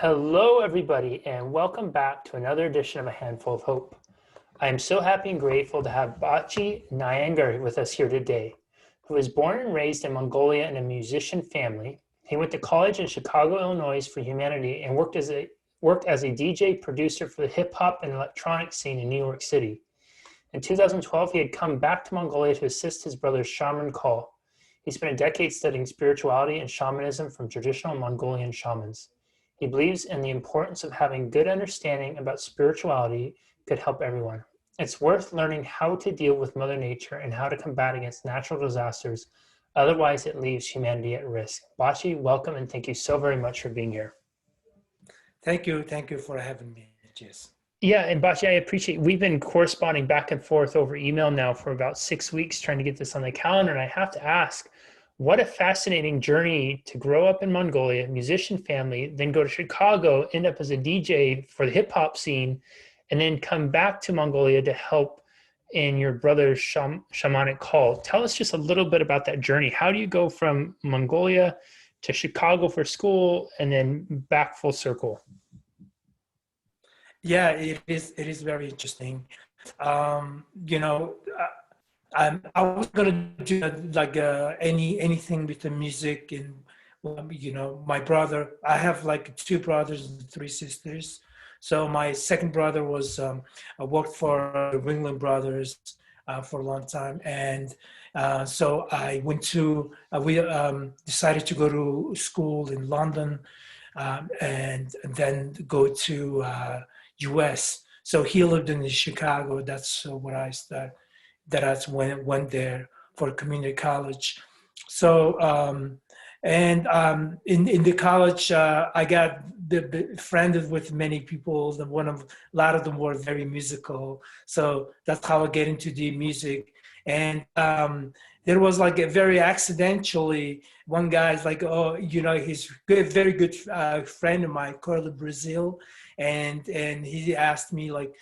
Hello, everybody, and welcome back to another edition of A Handful of Hope. I am so happy and grateful to have Bachi Nyangar with us here today, who was born and raised in Mongolia in a musician family. He went to college in Chicago, Illinois for humanity and worked as a DJ producer for the hip hop and electronic scene in New York City. In 2012, he had come back to Mongolia to assist his brother's shaman call. He spent a decade studying spirituality and shamanism from traditional Mongolian shamans. He believes in the importance of having good understanding about spirituality could help everyone. It's worth learning how to deal with Mother Nature and how to combat against natural disasters. Otherwise, it leaves humanity at risk. Bachi, welcome and thank you so very much for being here. Thank you for having me, Jess. Yeah, and Bachi, I appreciate we've been corresponding back and forth over email now for about 6 weeks trying to get this on the calendar. And I have to ask, what a fascinating journey to grow up in Mongolia, musician family, then go to Chicago, end up as a DJ for the hip hop scene, and then come back to Mongolia to help in your brother's shamanic call. Tell us just a little bit about that journey. How do you go from Mongolia to Chicago for school and then back full circle? Yeah, it is very interesting. You know, I was gonna do like anything with the music and my brother. I have like two brothers and three sisters. So my second brother was I worked for the Ringling Brothers for a long time, and so I went to we decided to go to school in London and then go to U.S. So he lived in Chicago. That's what I started. That's when I went there for community college. So in the college, I got friended with many people. A lot of them were very musical. So that's how I get into the music. And there was like a very accidentally, one guy's like, oh, he's good, very good friend of mine, Carlo Brazil, and he asked me like,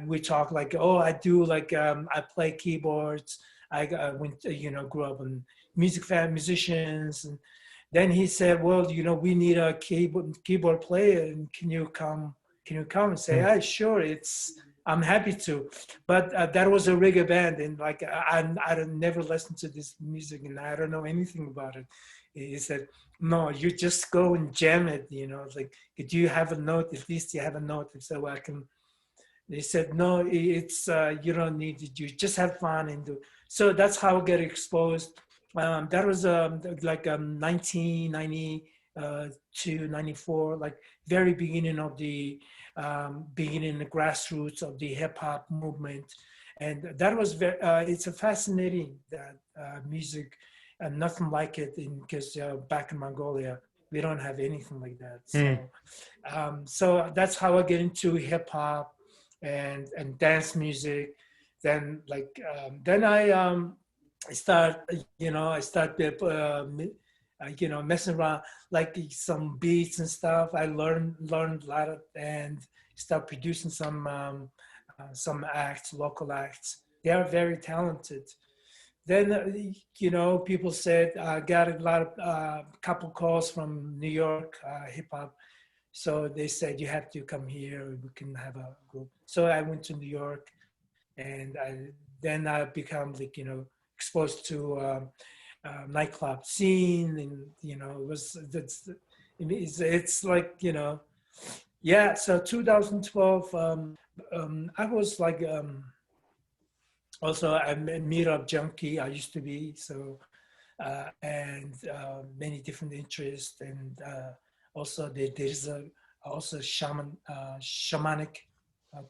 we talk like, oh, I do like I play keyboards. I went, grew up in musicians, and then he said, well, we need a keyboard player, and can you come and say, yeah, sure, I'm happy to. But that was a reggae band, and like I never listened to this music, and I don't know anything about it. He said, no, you just go and jam it, It's like, do you have a note? At least you have a note, so I can. They said, no, it's you don't need it. You just have fun and do. So that's how I get exposed. That was like 1990 to 94, like very beginning of the beginning the grassroots of the hip hop movement, and that was very. It's a fascinating that music, and nothing like it because back in Mongolia we don't have anything like that. So that's how I get into hip hop and dance music. Then I start messing around like some beats and stuff. I learned a lot of, and start producing some acts, local acts. They are very talented. Then people said I got a lot of couple calls from New York hip hop. So they said, you have to come here, we can have a group. So I went to New York, and then I become like, exposed to nightclub scene, and, it's like, yeah. So 2012, I was like, also I'm a meetup junkie, I used to be, so, and many different interests, and also there's also shamanic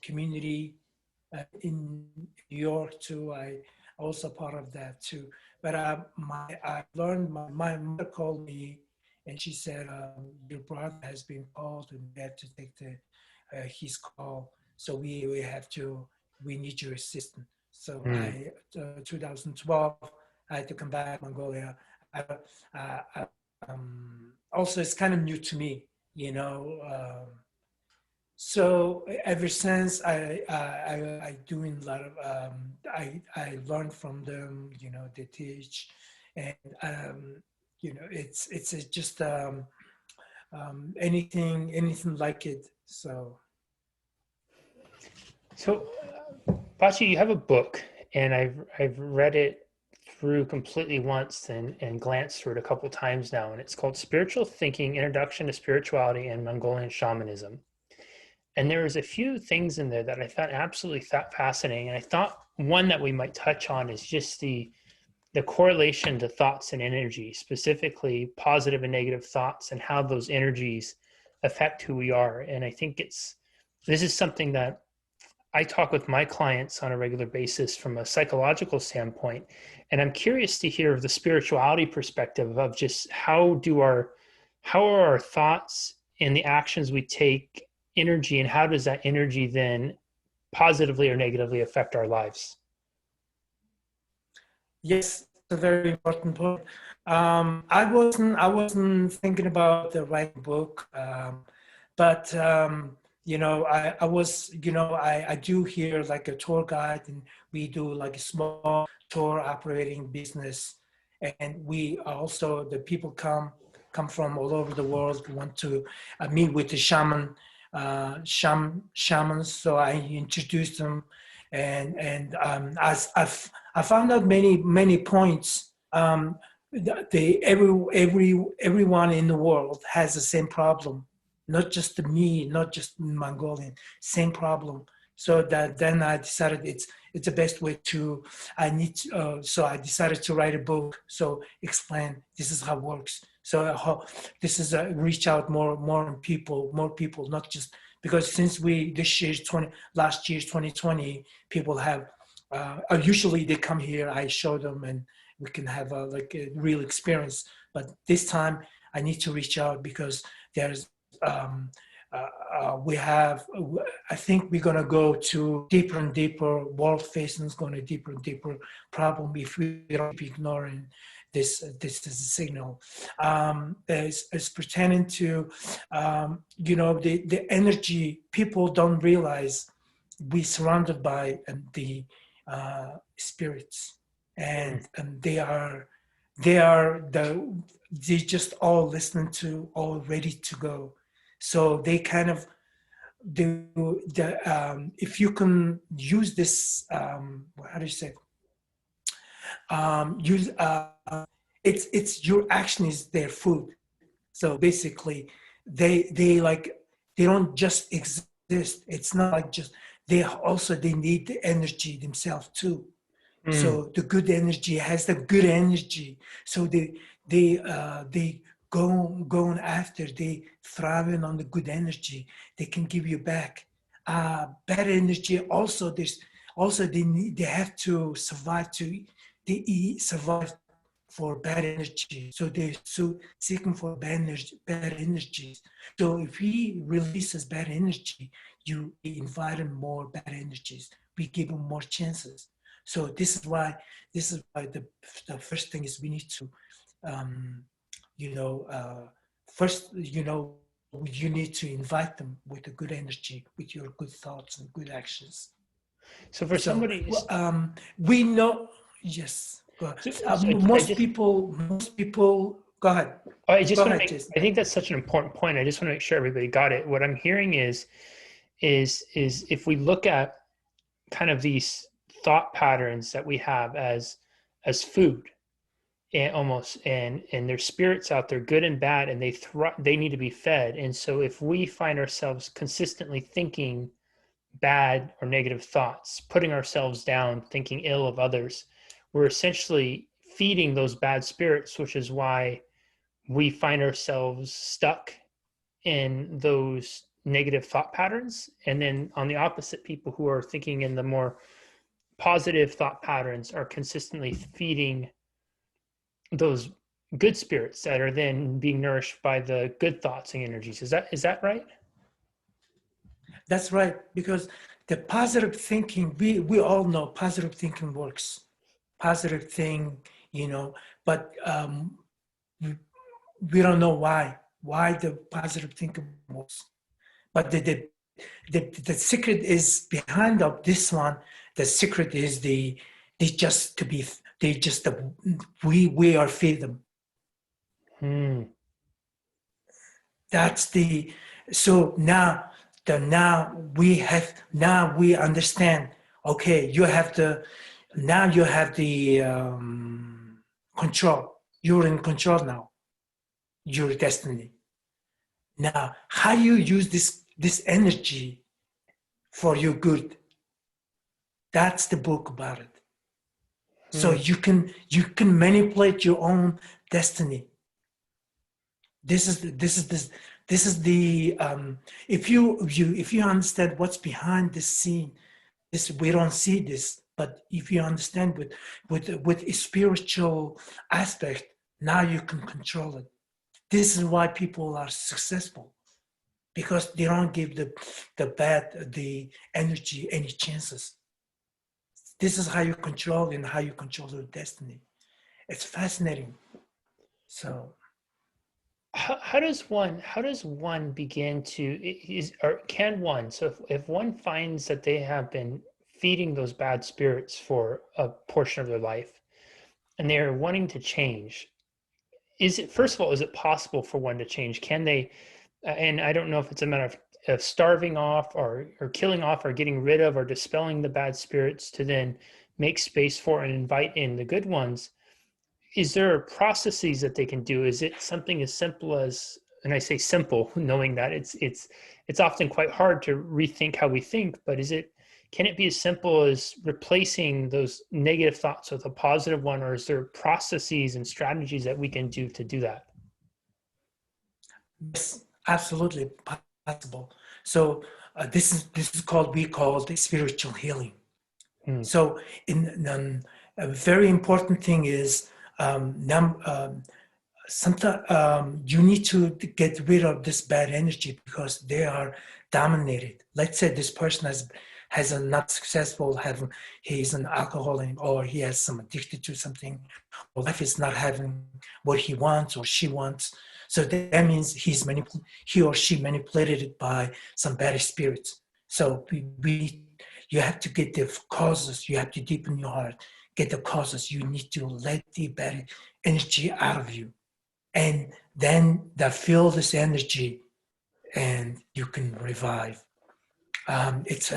community in New York too. I also part of that too. But I learned, my mother called me, and she said, your brother has been called, and we have to take his call. So we need your assistance. So 2012, I had to come back to Mongolia. I, also, it's kind of new to me, so ever since I doing a lot of I learned from them, they teach, and it's just anything like it. So, Bachi, you have a book, and I've read it through completely once and glanced through it a couple times now, and it's called Spiritual Thinking: Introduction to Spirituality and Mongolian Shamanism. And there was a few things in there that I found absolutely fascinating, and I thought one that we might touch on is just the correlation to thoughts and energy, specifically positive and negative thoughts, and how those energies affect who we are. And I think this is something that I talk with my clients on a regular basis from a psychological standpoint. And I'm curious to hear the spirituality perspective of just how are our thoughts and the actions we take energy, and how does that energy then positively or negatively affect our lives? Yes, a very important point. I wasn't thinking about the right book, but I was, I do here like a tour guide, and we do like a small tour operating business, and we also the people come from all over the world, want to meet with the shamans. So I introduced them, and as I found out many points. Everyone in the world has the same problem, not just me, not just Mongolian, same problem. So that then I decided it's the best way to. So I decided to write a book. So explain this is how it works. So this is reach out more people, not just because since last year's 2020, people have usually they come here, I show them, and we can have a real experience. But this time I need to reach out because there's I think we're going to go to deeper and deeper, world facing is going to deeper and deeper problem if we don't keep ignoring this is a signal. As pertaining to the energy, people don't realize we surrounded by the spirits, and they just all listening to, all ready to go. So they kind of if you can use this, how do you say? Use it's your action is their food. So basically, they don't just exist. It's not like just they need the energy themselves too. So the good energy has the good energy. So they going after, they thriving on the good energy. They can give you back. Bad energy also. They have to survive survive for bad energy. So they're seeking for bad energies. So if he releases bad energy, you invite him more bad energies. We give him more chances. So this is why the first thing is we need to, first, you need to invite them with a good energy, with your good thoughts and good actions. So for somebody, we know, yes. Most people, go ahead. I think that's such an important point. I just want to make sure everybody got it. What I'm hearing is if we look at kind of these thought patterns that we have as food, and almost, and there's spirits out there, good and bad, and they need to be fed. And so if we find ourselves consistently thinking bad or negative thoughts, putting ourselves down, thinking ill of others, we're essentially feeding those bad spirits, which is why we find ourselves stuck in those negative thought patterns. And then on the opposite, people who are thinking in the more positive thought patterns are consistently feeding those good spirits that are then being nourished by the good thoughts and energies. Is that right? That's right, because the positive thinking, we all know positive thinking works. Positive thing, but we don't know why the positive thinking works. But the secret is behind of this one. The secret is we are feed them. That's the, so now, now we understand, okay, you have the, now you have the control. You're in control now, your destiny. Now, how you use this energy for your good? That's the book about it. So Hmm. you can manipulate your own destiny. This is the if you understand what's behind this scene, this we don't see this, but if you understand with a spiritual aspect, now you can control it. This is why people are successful, because they don't give the energy any chances. This is how you control and how you control your destiny. It's fascinating. So How does one begin to is or can one, so if one finds that they have been feeding those bad spirits for a portion of their life and they're wanting to change, is it, first of all, is it possible for one to change? Can they, and I don't know if it's a matter of starving off or killing off or getting rid of or dispelling the bad spirits to then make space for and invite in the good ones. Is there processes that they can do? Is it something as simple as, and I say simple, knowing that it's often quite hard to rethink how we think, but can it be as simple as replacing those negative thoughts with a positive one, or is there processes and strategies that we can do that? yes, absolutely possible. So this is called, we call the spiritual healing. Hmm. So a very important thing is, sometimes you need to get rid of this bad energy because they are dominated. Let's say this person has a not successful, he's an alcoholic, or he has some addicted to something, or life is not having what he wants or she wants. So that means he or she manipulated it by some bad spirits. So you have to get the causes. You have to deepen your heart, get the causes. You need to let the bad energy out of you, and then that feel this energy, and you can revive. It's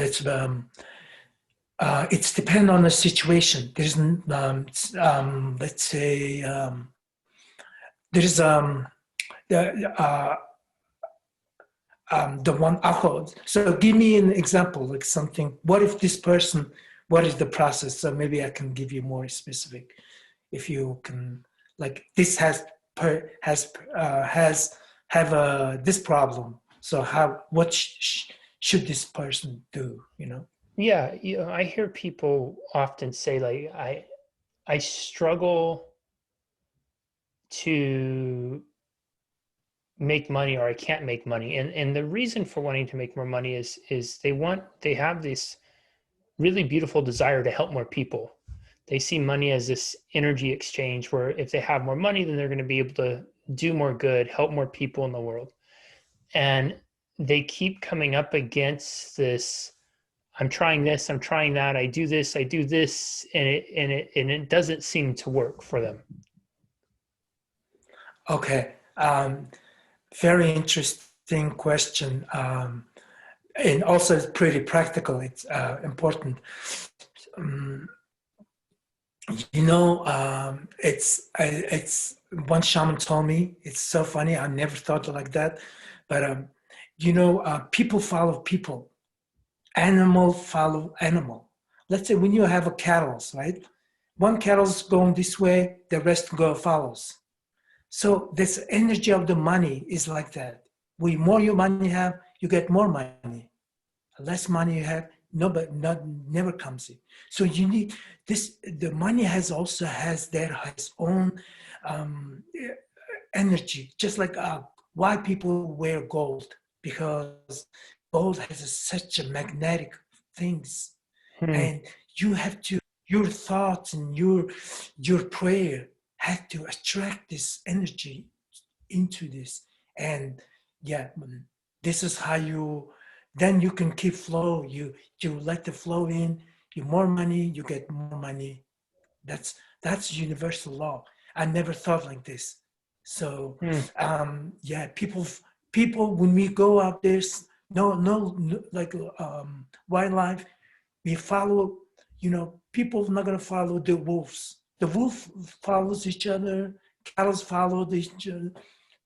depend on the situation. There's let's say there's the one alcohol. So give me an example, like something. What if this person? What is the process? So maybe I can give you more specific. If you can, like this has have this problem. So what should this person do? Yeah, I hear people often say, like, I struggle to make money, or I can't make money. And the reason for wanting to make more money is they have this really beautiful desire to help more people. They see money as this energy exchange where if they have more money, then they're going to be able to do more good, help more people in the world. And they keep coming up against this, I'm trying this, I'm trying that, I do this, and it doesn't seem to work for them. Okay. Very interesting question. And also it's pretty practical. It's important. Um, it's one shaman told me, it's so funny. I never thought like that, but people follow people, animal follow animal. Let's say when you have a cattle, right? One cattle's going this way, the rest go follows. So this energy of the money is like that. More your money have, you get more money. Less money you have, never comes in. So you need this. The money has its own um, energy, just like why people wear gold, because gold has such a magnetic things, Hmm. and you have to, your thoughts and your prayer have to attract this energy into this. And yeah, this is how you, then you can keep flow. You let the flow in, you more money, you get more money. That's universal law. I never thought like this. So Hmm. yeah, people people, when we go out there, no, like wildlife, we follow, people are not going to follow the wolves. The wolf follows each other, cattle follow each other.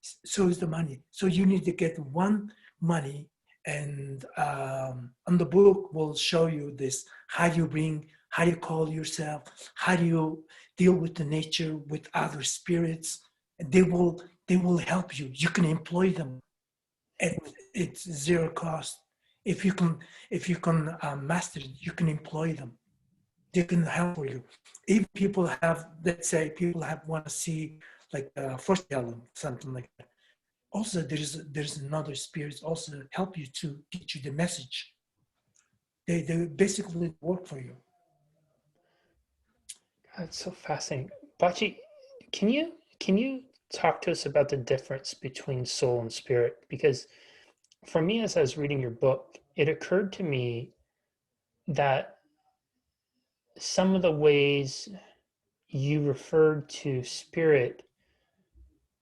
So is the money. So you need to get one money, and on the book will show you this, how you call yourself, how do you deal with the nature, with other spirits, and they will help you. You can employ them at it's zero cost. If you can master it, you can employ them. They can help for you. If people have, let's say, people have want to see like foretelling, something like that. Also, there's another spirit also help you to get you the message. They basically work for you. That's so fascinating. Bachi, can you talk to us about the difference between soul and spirit? Because for me, as I was reading your book, it occurred to me that some of the ways you referred to spirit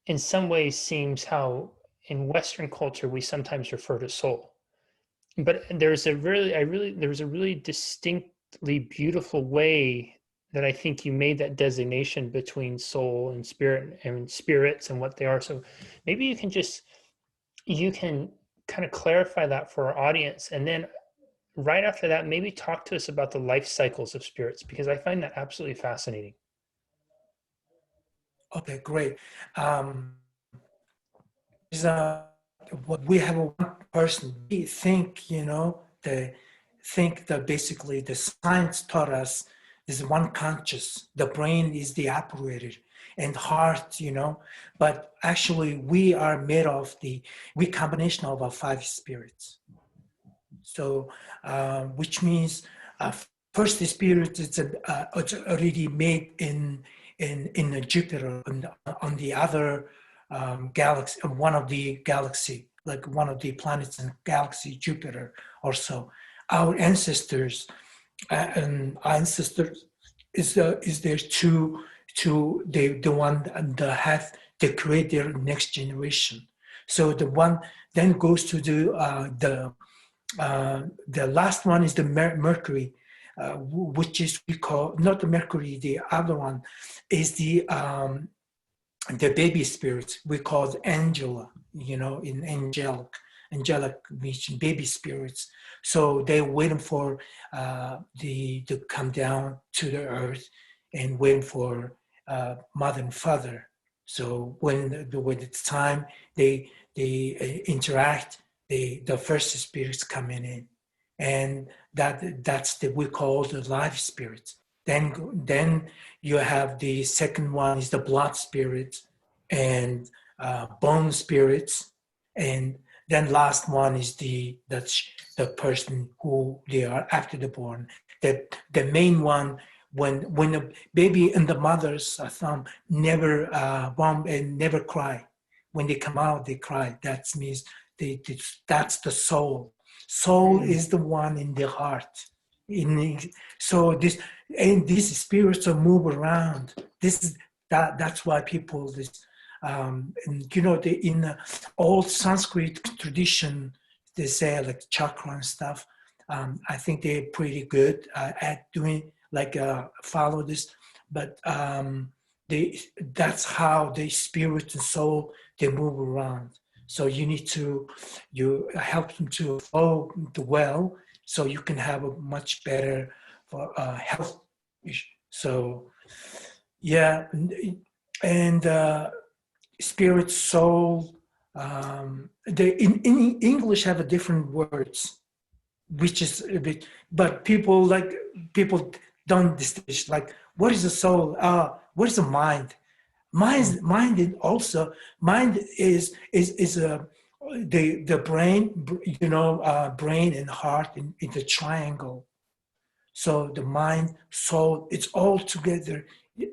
in some ways seems how in Western culture we sometimes refer to soul. But there's a really distinctly beautiful way that I think you made that designation between soul and spirit and spirits and what they are. So maybe you can kind of clarify that for our audience, and then right after that, maybe talk to us about the life cycles of spirits, because I find that absolutely fascinating. Okay, great. Um, is what we have a one person. We think, think that basically the science taught us is one conscious. The brain is the operator and heart, but actually we are made of we combination of our five spirits. So, which means first the spirit it's already made in Jupiter on the other galaxy, one of the galaxy, like one of the planets in galaxy Jupiter or so. Our ancestors and ancestors is there to the one that have to create their next generation. So the one then goes to the last one is the Mercury, which is we call not the Mercury. The other one is the baby spirits. We call it Angela. In angelic means baby spirits. So they're waiting for to come down to the earth and waiting for mother and father. So when it's time, they interact. The first spirits coming in, and that's the we call the life spirits. Then you have the second one is the blood spirits and bone spirits, and then last one is that's the person who they are after the born. The main one, when the baby in the mother's thumb never bomb and never cry. When they come out, they cry. That means that's the soul. Soul is the one in the heart. So these spirits will move around. That's why people in the old Sanskrit tradition they say like chakra and stuff. I think they're pretty good at doing like follow this, but that's how the spirit and soul they move around. So you help them to flow well, so you can have a much better health issue. So yeah, and spirit, soul. They in English have a different words, which is a bit. But people don't distinguish. Like, what is the soul? What is the mind? Mind is also mind is the brain, brain and heart in the triangle. So the mind, soul, it's all together.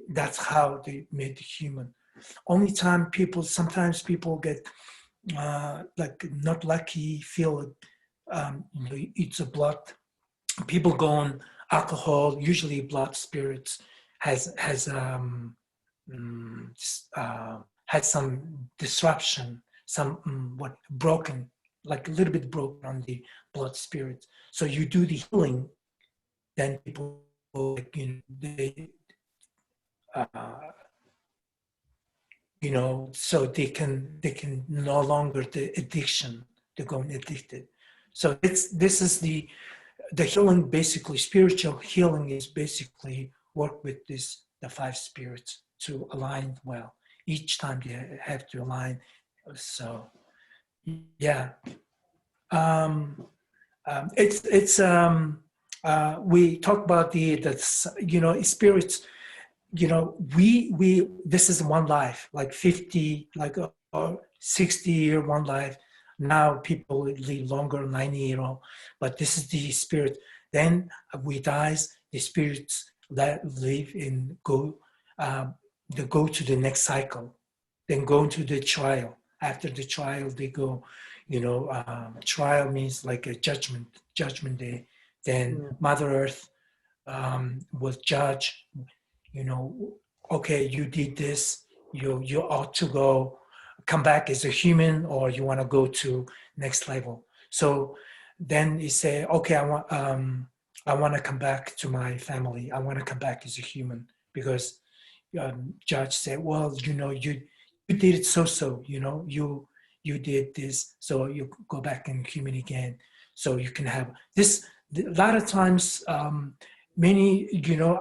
That's how they made the human. Only time sometimes people get like not lucky, feel eats a blood. People go on alcohol, usually blood spirits has had some disruption. some what broken, like a little bit broken on the blood spirit. So you do the healing, then people, like, they, uh, so they can no longer the addiction, they're going addicted. So this is the healing. Basically spiritual healing is basically work with the five spirits to align well. Each time they have to align. So yeah, um, it's we talk about the spirits. We this is one life, like 50, like or 60-year one life. Now people live longer, 90-year old, but this is the spirit. Then we dies, the spirits that live in go, they go to the next cycle, then go into the trial. After the trial they go, trial means like a judgment day. Then Mother Earth will judge, you know, okay, you did this, you ought to go come back as a human, or you want to go to next level. So then you say, okay, I want to come back to my family. I want to come back as a human, because judge said, well, you did it so, you did this, so you go back and human again. So you can have this. A lot of times, many,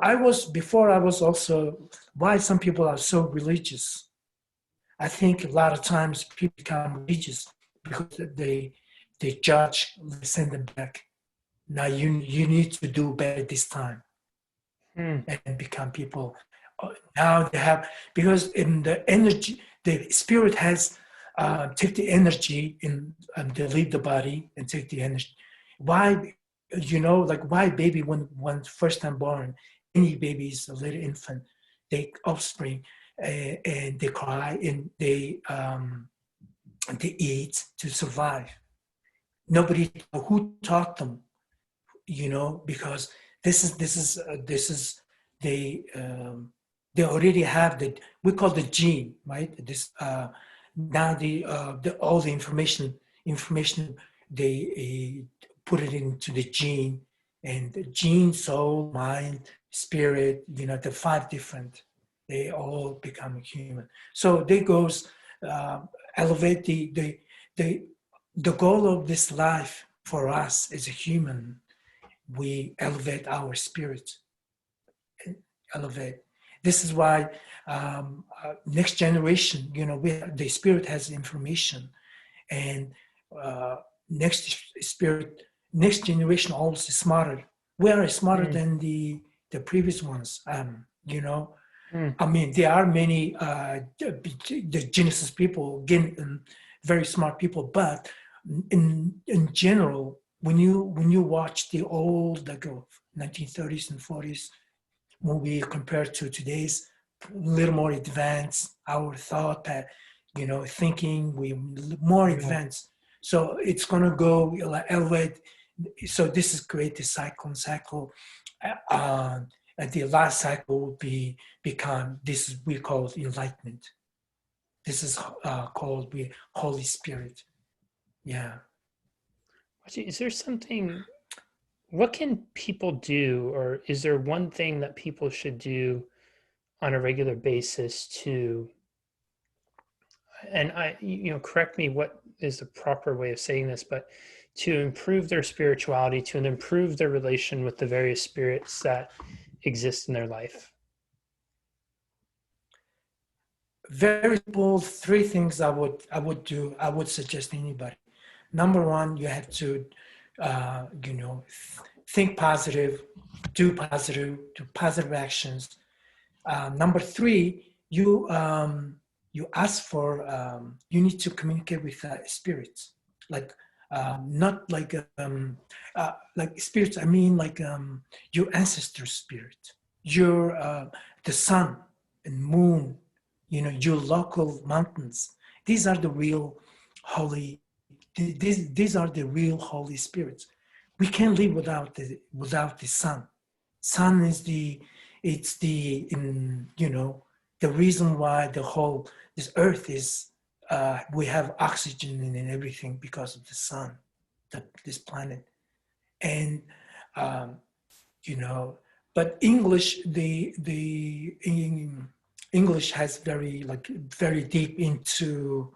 I was also, why some people are so religious. I think a lot of times people become religious because they judge, they send them back. Now you need to do better this time, and become people. Now they have, because in the energy, the spirit has take the energy in, they leave the body and take the energy. Why, like why baby, when first time born, any baby is a little infant, they offspring, and they cry, and they eat to survive. Nobody who taught them, because this is they they already have we call the gene, right? This now the all the information they put it into the gene, and the gene, soul, mind, spirit, the five different, they all become human. So they goes uh, elevate the the goal of this life for us as a human. We elevate our spirit, elevate. This is why next generation, the spirit has information, and next next generation always smarter. We are smarter than the previous ones. I mean, there are many the Genesis people, again, very smart people, but in general, when you watch the old, like 1930s and 40s movie compared to today's, a little more advanced, our thought, thinking, we more advanced. So it's gonna go like elevate. So this is create the cycle and cycle. And the last cycle will become this, we call it enlightenment. This is called Holy Spirit. Yeah. Is there something, what can people do, or is there one thing that people should do on a regular basis to, and correct me what is the proper way of saying this, but to improve their spirituality, to improve their relation with the various spirits that exist in their life? Very simple. Three things I would do. I would suggest anybody. Number one, you have to, think positive, do positive actions. Number three, you ask for, you need to communicate with spirits, like not like spirits. I mean, like your ancestor spirit, your the sun and moon, your local mountains. These are the real holy. These are the real holy spirits. We can't live without the sun. Sun is it's the reason why the whole this earth is we have oxygen and everything because of the sun, this planet. And you know, but English, English has very deep into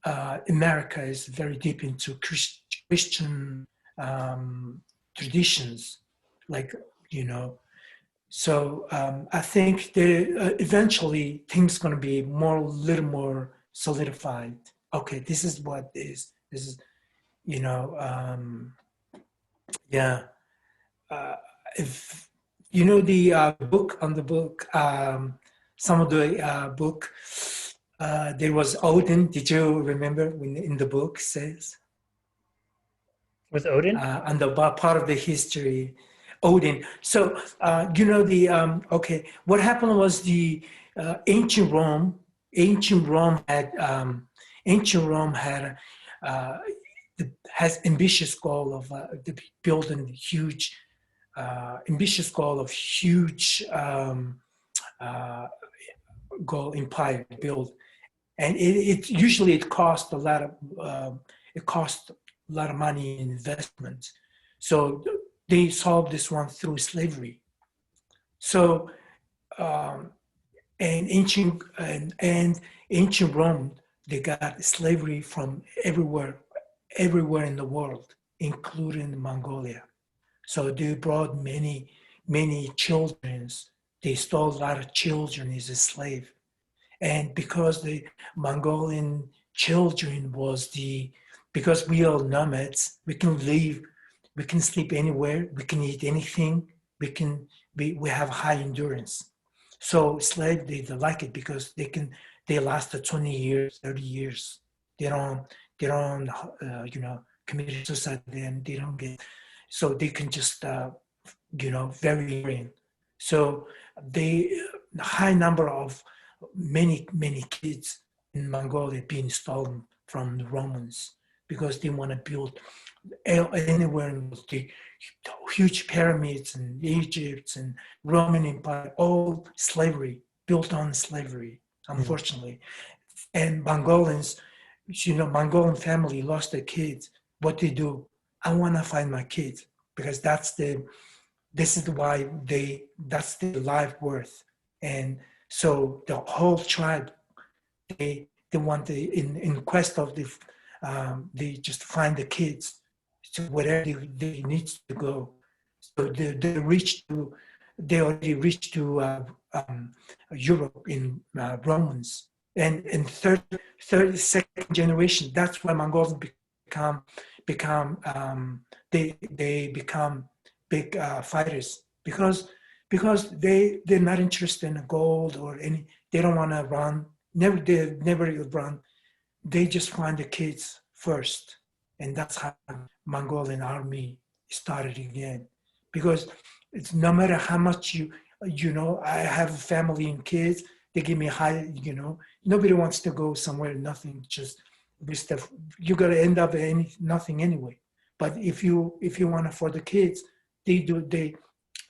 America is very deep into Christian traditions, like you know. So I think that eventually things going to be little more solidified. Okay, this is what is. This is you know. Yeah. Uh, if you know the book on the book, some of the book, there was Odin. Did you remember when in the book says With Odin? on the part of the history, Odin. So you know the okay. What happened was the ancient Rome. Ancient Rome had uh, has ambitious goal of building huge ambitious goal of huge uh, goal empire to build, and it usually it cost a lot of it cost a lot of money in investment. So they solved this one through slavery. So um, and ancient Rome, they got slavery from everywhere in the world, including Mongolia. So they brought many children. They stole a lot of children as a slave. And because the Mongolian children because we are nomads, we can leave, we can sleep anywhere, we can eat anything, we have high endurance. So slave, they like it because they last 20 years, 30 years. They don't commit suicide and they don't get, so they can just, very green. So the high number of many kids in Mongolia being stolen from the Romans because they want to build anywhere in the huge pyramids in Egypt and Roman Empire, all slavery, built on slavery, unfortunately. And Mongolians, Mongolian family lost their kids. What they do? I want to find my kids because this is why that's the life worth. And so the whole tribe, they want in quest of they just find the kids to wherever they need to go. So they already reached to Europe in Romans. And in third, second generation, that's why Mongols become they become big fighters because they're not interested in gold or any. They don't want to run. They never run. They just find the kids first, and that's how Mongolian army started again. Because it's no matter how much I have a family and kids. They give me high. Nobody wants to go somewhere. Nothing. Just this stuff. You got to end up nothing anyway. But if you want to for the kids, they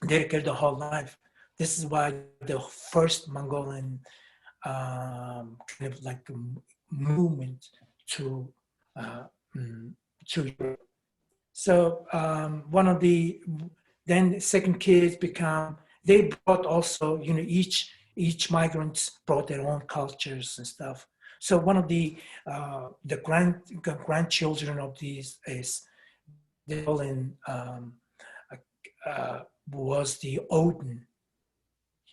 dedicate the whole life. This is why the first Mongolian kind of like movement to Europe. So one of the then second kids they brought also each migrants brought their own cultures and stuff. So one of the grandchildren of these is Dylan was the Odin.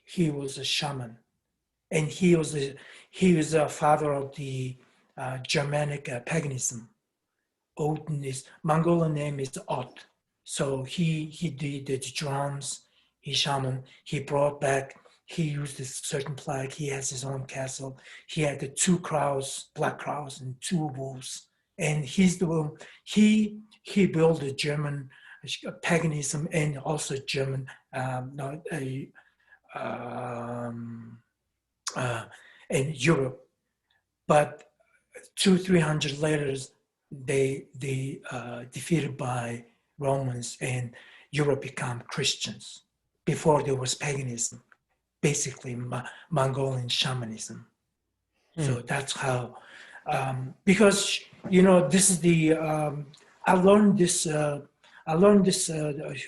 He was a shaman, and he was a father of the Germanic paganism. Odin is Mongolian name is Ot. So he did the drums. He shaman. He brought back. He used a certain flag. He has his own castle. He had the two crows, black crows, and two wolves. And he's the one. He built a German paganism and also German in Europe. But 200-300 later, they defeated by Romans and Europe became Christians. Before there was paganism, basically Mongolian shamanism. So that's how Because this is the I learned this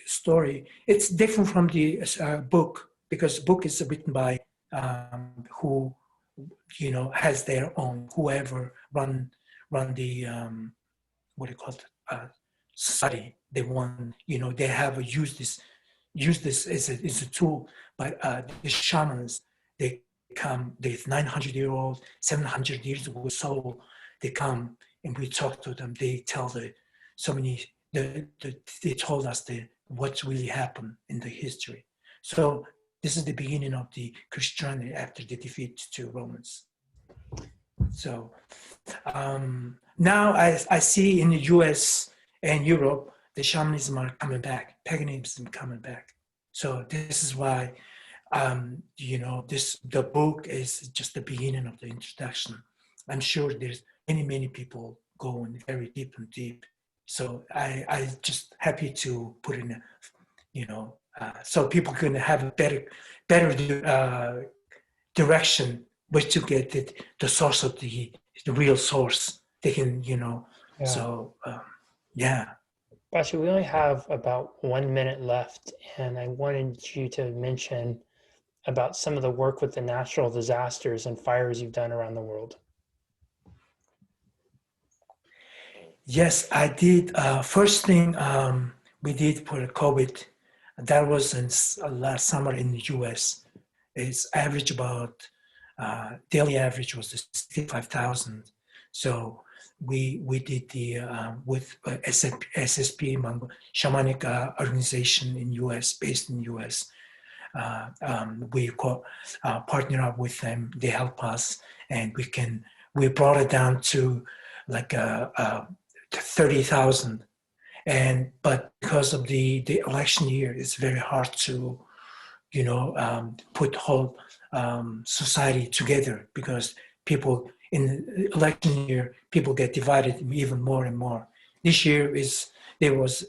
story. It's different from the book, because the book is written by who has their own, whoever run the what do you call it, society. They want, they have use this as a tool. But the shamans, they come, they're 900-year-old, 700 years old soul. They come and we talk to them. They tell they told us what's really happened in the history. So this is the beginning of the Christianity after the defeat to Romans. So now I see in the US and Europe, the shamanism are coming back, paganism coming back. So this is why, the book is just the beginning of the introduction. I'm sure there's many people going very deep and deep. So I just happy to put in, so people can have a better direction where to get the source of the real source. They can, Yeah. So yeah. Bachi, we only have about 1 minute left, and I wanted you to mention about some of the work with the natural disasters and fires you've done around the world. Yes, I did. First thing we did for COVID, that was in last summer in the US. It's average about, daily average was 65,000. So we did the with SSP, shamanic organization in US, based in US. We partner up with them. They help us, and we brought it down to like 30,000. But because of the election year, it's very hard to put whole society together, because people in the election year, people get divided even more and more. This year there was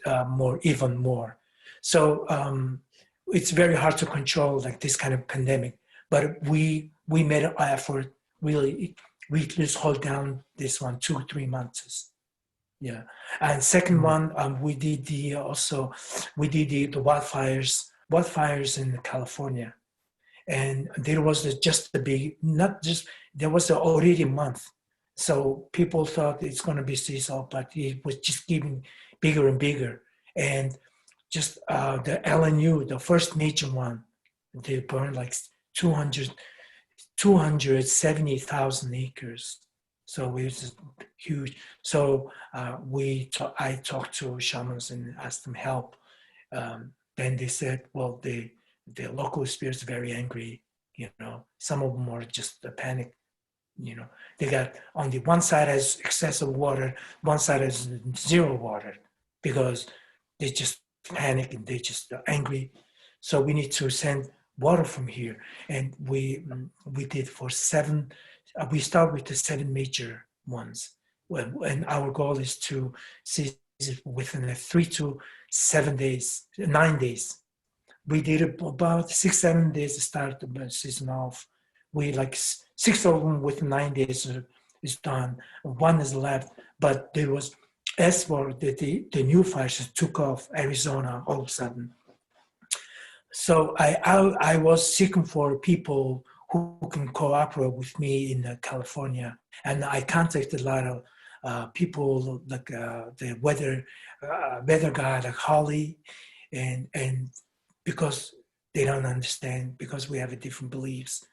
even more. So it's very hard to control like this kind of pandemic. But we made an effort, really. We just hold down this one 2-3 months. Yeah. And second one, we did the wildfires in California. And there was there was already a month. So people thought it's going to be seasonal, but it was just getting bigger and bigger. And just the LNU, the first major one, they burned like 270,000 acres. So it was huge. So I talked to shamans and asked them help. Then they said, well, the local spirits are very angry. Some of them are just a panic. They got on the one side has excessive water, one side has zero water, because they just panic and they just are angry. So we need to send water from here, and we did for 7. We start with the 7 major ones, and our goal is to see within 3 to 7 days, 9 days. We did about 6-7 days to start the season off. We 6 of them within 9 days is done. 1 is left, but there was, as for the new fires took off Arizona all of a sudden. So I was seeking for people who can cooperate with me in California, and I contacted a lot of people like the weather guy like Holly, and because they don't understand, because we have different beliefs.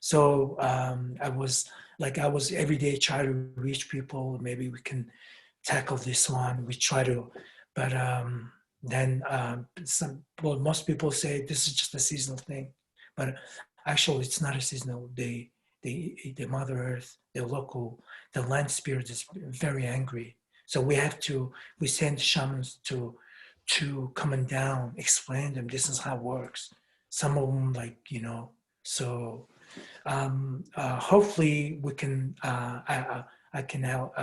So I was every day try to reach people. Maybe we can tackle this one. We try to, but then most people say this is just a seasonal thing, but actually it's not a seasonal. The Mother Earth, the land spirit is very angry. So we send shamans to come down, explain them this is how it works. Some of them so hopefully we can I can help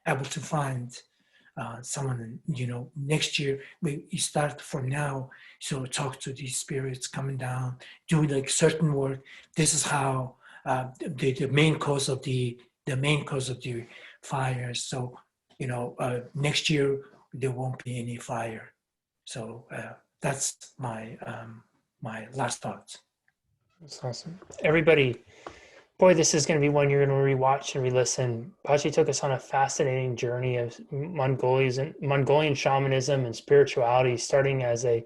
able to find someone, next year we start from now. So talk to these spirits coming down, do certain work. This is how the main cause of the the main cause of the fires. So, next year there won't be any fire. So that's my last thoughts. That's awesome. Everybody, boy, this is going to be one you're going to rewatch and re-listen. Bachi took us on a fascinating journey of Mongolian shamanism and spirituality, starting as a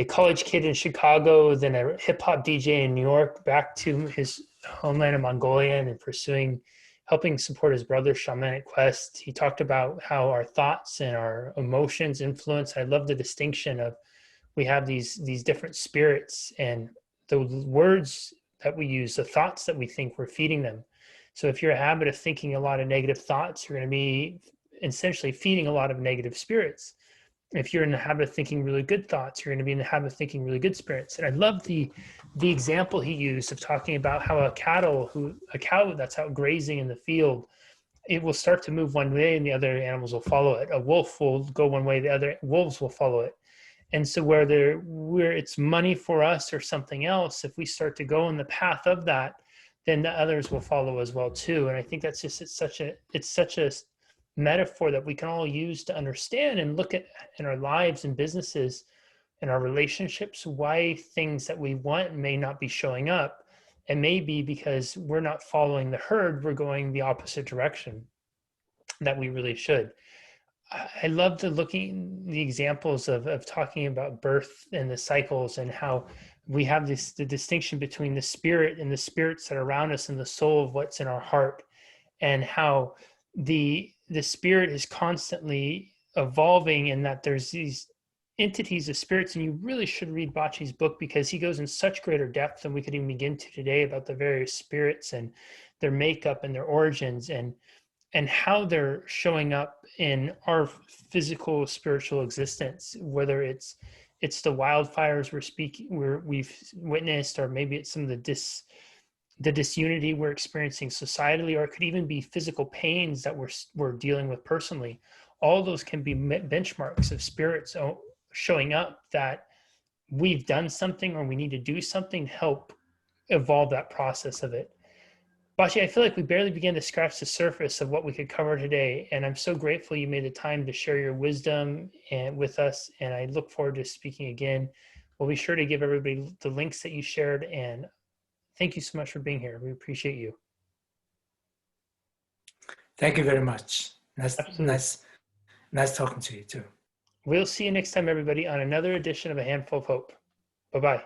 college kid in Chicago, then a hip hop DJ in New York, back to his homeland of Mongolia and helping support his brother's shamanic quest. He talked about how our thoughts and our emotions influence. I love the distinction of we have these different spirits, and the words that we use, the thoughts that we think, we're feeding them. So if you're a habit of thinking a lot of negative thoughts, you're going to be essentially feeding a lot of negative spirits. If you're in the habit of thinking really good thoughts, you're going to be in the habit of thinking really good spirits. And I love the example he used of talking about how a cow that's out grazing in the field, it will start to move one way and the other animals will follow it. A wolf will go one way, the other wolves will follow it. And so where it's money for us or something else, if we start to go in the path of that, then the others will follow as well too. And I think that's just it's such a metaphor that we can all use to understand and look at in our lives and businesses and our relationships why things that we want may not be showing up. And maybe because we're not following the herd, we're going the opposite direction that we really should. I love the examples of talking about birth and the cycles and how we have the distinction between the spirit and the spirits that are around us and the soul of what's in our heart, and how the spirit is constantly evolving, and that there's these entities of spirits. And you really should read Bachi's book, because he goes in such greater depth than we could even begin to today about the various spirits and their makeup and their origins, and how they're showing up in our physical spiritual existence, whether it's the wildfires we've witnessed, or maybe it's some of the disunity we're experiencing societally, or it could even be physical pains that we're dealing with personally. All those can be benchmarks of spirits showing up, that we've done something or we need to do something to help evolve that process of it. Bachi, I feel like we barely began to scratch the surface of what we could cover today, and I'm so grateful you made the time to share your wisdom with us, and I look forward to speaking again. We'll be sure to give everybody the links that you shared, and thank you so much for being here. We appreciate you. Thank you very much. Absolutely. Nice talking to you too. We'll see you next time, everybody, on another edition of A Handful of Hope. Bye-bye.